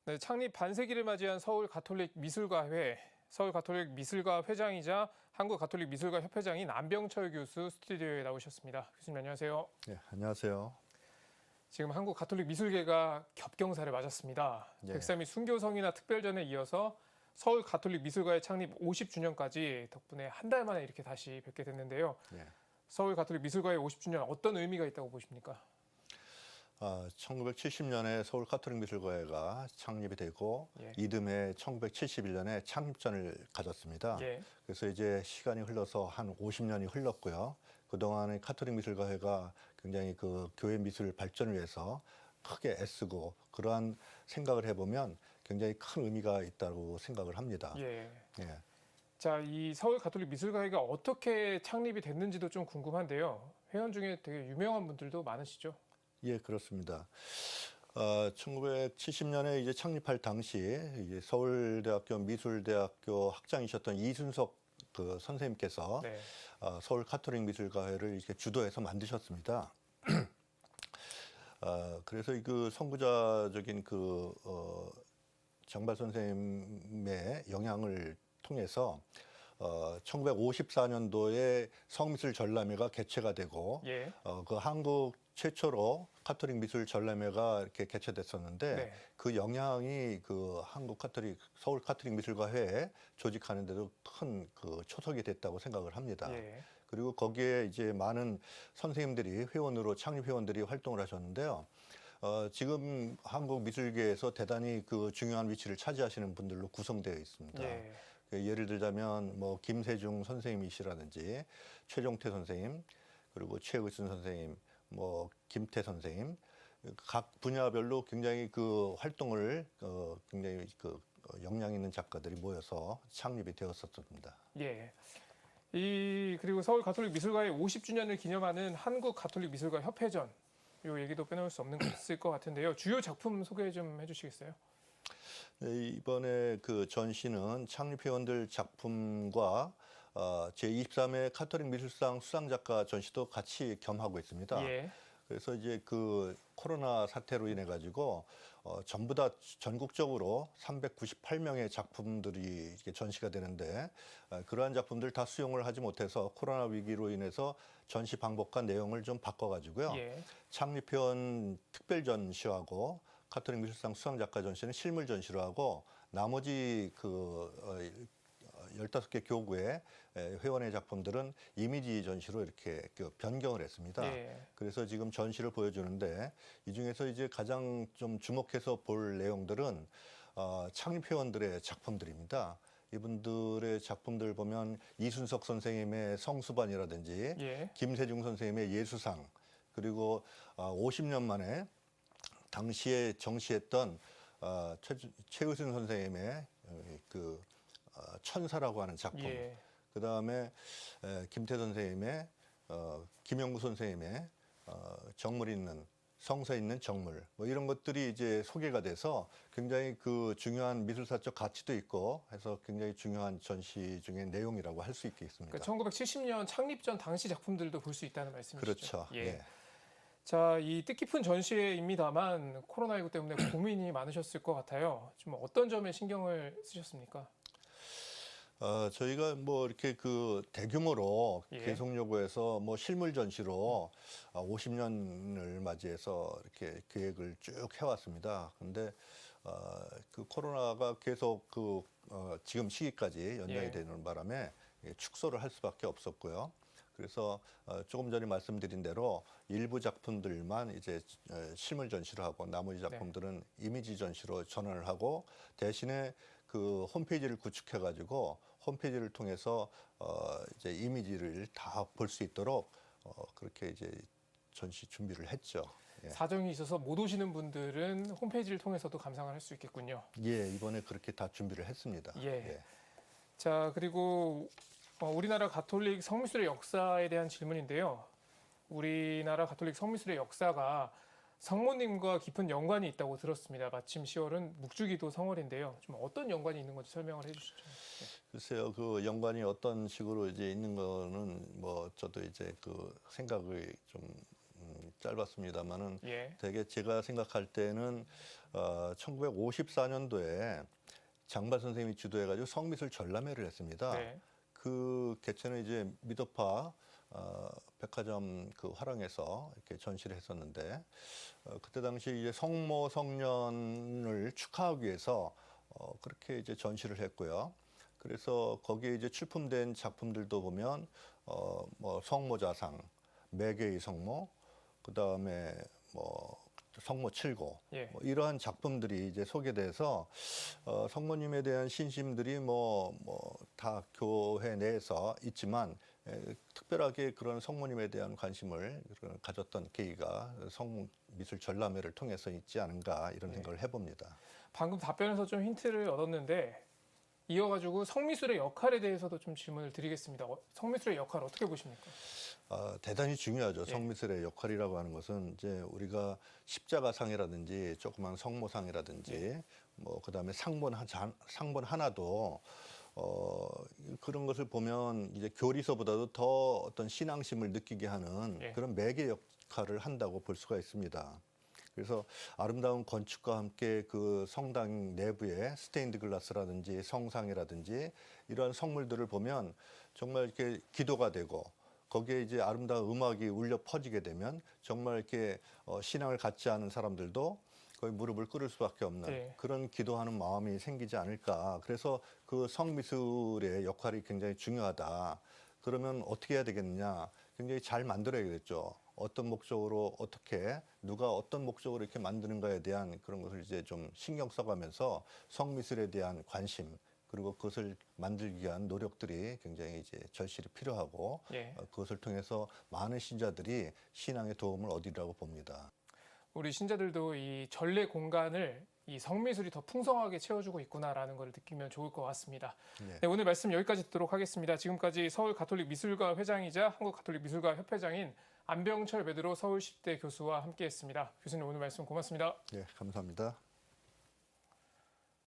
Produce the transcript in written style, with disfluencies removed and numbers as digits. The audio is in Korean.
네, 창립 반세기를 맞이한 서울 가톨릭 미술가회, 서울 가톨릭 미술가 회장이자 한국 가톨릭 미술가 협회장인 안병철 교수 스튜디오에 나오셨습니다. 교수님 안녕하세요. 네, 안녕하세요. 지금 한국 가톨릭 미술계가 겹경사를 맞았습니다. 네. 103일 순교성이나 특별전에 이어서 서울 가톨릭 미술가회 창립 50주년까지 덕분에 한 달 만에 이렇게 다시 뵙게 됐는데요. 네. 서울 가톨릭 미술가회 50주년 어떤 의미가 있다고 보십니까? 1970년에 서울 가톨릭 미술가회가 창립이 되고 예. 이듬해 1971년에 창립전을 가졌습니다. 예. 그래서 이제 시간이 흘러서 한 50년이 흘렀고요. 그동안에 가톨릭 미술가회가 굉장히 그 교회 미술 발전을 위해서 크게 애쓰고 그러한 생각을 해보면 굉장히 큰 의미가 있다고 생각을 합니다. 예. 예. 자, 이 서울 가톨릭 미술가회가 어떻게 창립이 됐는지도 좀 궁금한데요. 회원 중에 되게 유명한 분들도 많으시죠? 예, 그렇습니다. 1970년에 이제 창립할 당시 이제 서울대학교 미술대학교 학장이셨던 이순석 그 선생님께서 네. 서울 가톨릭 미술가회를 이렇게 주도해서 만드셨습니다. 그래서 그 선구자적인 정발 선생님의 영향을 통해서 1954년도에 성미술 전람회가 개최가 되고 예. 그 한국 최초로 가톨릭 미술 전람회가 이렇게 개최됐었는데 네. 그 영향이 그 서울 가톨릭 미술가회에 조직하는데도 큰 그 초석이 됐다고 생각을 합니다. 예. 그리고 거기에 이제 많은 선생님들이 창립 회원들이 활동을 하셨는데요. 지금 한국 미술계에서 대단히 그 중요한 위치를 차지하시는 분들로 구성되어 있습니다. 예. 예를 들자면 뭐 김세중 선생님이시라든지 최종태 선생님, 그리고 최의순 선생님, 뭐 김태 선생님, 각 분야별로 굉장히 그 활동을 굉장히 역량 있는 작가들이 모여서 창립이 되었었습니다. 예. 그리고 서울 가톨릭 미술가회 50주년을 기념하는 한국 가톨릭 미술가 협회전 이 얘기도 빼놓을 수 없는 것 있을 것 같은데요. 주요 작품 소개 좀 해주시겠어요? 네, 이번에 그 전시는 창립회원들 작품과 제23회 가톨릭 미술상 수상작가 전시도 같이 겸하고 있습니다. 예. 그래서 이제 그 코로나 사태로 인해 가지고 전부 다 전국적으로 398명의 작품들이 이렇게 전시가 되는데 그러한 작품들 다 수용을 하지 못해서 코로나 위기로 인해서 전시 방법과 내용을 좀 바꿔가지고요. 예. 창립회원 특별 전시하고 가톨릭 미술상 수상작가 전시는 실물 전시로 하고 나머지 15개 교구의 회원의 작품들은 이미지 전시로 이렇게 변경을 했습니다. 예. 그래서 지금 전시를 보여주는데 이 중에서 이제 가장 좀 주목해서 볼 내용들은 창립 회원들의 작품들입니다. 이분들의 작품들 보면 이순석 선생님의 성수반이라든지 예. 김세중 선생님의 예수상, 그리고 50년 만에 당시에 정시했던 최의순 선생님의 천사라고 하는 작품, 예. 그 다음에 김태 선생님의 김영구 선생님의 정물 있는 성서 있는 정물, 뭐 이런 것들이 이제 소개가 돼서 굉장히 그 중요한 미술사적 가치도 있고 해서 굉장히 중요한 전시 중의 내용이라고 할 수 있겠습니다. 그러니까 1970년 창립전 당시 작품들도 볼 수 있다는 말씀이시죠? 그렇죠. 예. 예. 자, 이 뜻깊은 전시회입니다만 코로나19 때문에 고민이 많으셨을 것 같아요. 좀 어떤 점에 신경을 쓰셨습니까? 저희가 뭐 이렇게 그 대규모로 예. 계속 요구해서 뭐 실물 전시로 50년을 맞이해서 이렇게 계획을 쭉 해왔습니다. 근데 그 코로나가 계속 지금 시기까지 연장이 예. 되는 바람에 축소를 할 수밖에 없었고요. 그래서 조금 전에 말씀드린 대로 일부 작품들만 이제 실물 전시를 하고 나머지 작품들은 이미지 전시로 전환을 하고 대신에 그 홈페이지를 구축해 가지고 홈페이지를 통해서 이제 이미지를 다 볼 수 있도록 그렇게 이제 전시 준비를 했죠. 예. 사정이 있어서 못 오시는 분들은 홈페이지를 통해서도 감상을 할 수 있겠군요. 예, 이번에 그렇게 다 준비를 했습니다. 예. 예. 자, 그리고 우리나라 가톨릭 성미술의 역사에 대한 질문인데요. 우리나라 가톨릭 성미술의 역사가 성모님과 깊은 연관이 있다고 들었습니다. 마침 10월은 묵주기도 성월인데요. 좀 어떤 연관이 있는 건지 설명을 해주시죠. 네. 글쎄요, 그 연관이 어떤 식으로 이제 있는 거는 뭐 저도 이제 그 생각이 좀 짧았습니다만은 예. 되게 제가 생각할 때는 1954년도에 장발 선생님이 주도해가지고 성미술 전람회를 했습니다. 네. 그 개최는 이제 미더파 백화점 그 화랑에서 이렇게 전시를 했었는데 그때 당시 이제 성모 성년을 축하하기 위해서 그렇게 이제 전시를 했고요. 그래서 거기에 이제 출품된 작품들도 보면 뭐 성모자상, 매개의 성모, 그 다음에 뭐 성모 칠고 예. 뭐 이러한 작품들이 이제 소개돼서 성모님에 대한 신심들이 뭐 다 교회 내에서 있지만 특별하게 그런 성모님에 대한 관심을 가졌던 계기가 성미술 전람회를 통해서 있지 않은가 이런 생각을 해봅니다. 방금 답변에서 좀 힌트를 얻었는데 이어가지고 성미술의 역할에 대해서도 좀 질문을 드리겠습니다. 성미술의 역할 어떻게 보십니까? 대단히 중요하죠. 예. 성미술의 역할이라고 하는 것은 이제 우리가 십자가상이라든지 조그만 성모상이라든지 뭐 그다음에 상본 하나도 그런 것을 보면 이제 교리서보다도 더 어떤 신앙심을 느끼게 하는 예. 그런 매개 역할을 한다고 볼 수가 있습니다. 그래서 아름다운 건축과 함께 그 성당 내부에 스테인드 글라스라든지 성상이라든지 이러한 성물들을 보면 정말 이렇게 기도가 되고 거기에 이제 아름다운 음악이 울려 퍼지게 되면 정말 이렇게 신앙을 갖지 않은 사람들도 거의 무릎을 꿇을 수밖에 없는 네. 그런 기도하는 마음이 생기지 않을까. 그래서 그 성미술의 역할이 굉장히 중요하다. 그러면 어떻게 해야 되겠느냐. 굉장히 잘 만들어야겠죠. 어떤 목적으로 어떻게 누가 어떤 목적으로 이렇게 만드는가에 대한 그런 것을 이제 좀 신경 써가면서 성미술에 대한 관심 그리고 그것을 만들기 위한 노력들이 굉장히 이제 절실히 필요하고 예. 그것을 통해서 많은 신자들이 신앙의 도움을 얻으리라고 봅니다. 우리 신자들도 이 전례 공간을 이 성미술이 더 풍성하게 채워주고 있구나라는 걸 느끼면 좋을 것 같습니다. 네. 네, 오늘 말씀 여기까지 듣도록 하겠습니다. 지금까지 서울 가톨릭 미술가 회장이자 한국 가톨릭 미술가 협회장인 안병철 베드로 서울시대 교수와 함께했습니다. 교수님 오늘 말씀 고맙습니다. 네, 감사합니다.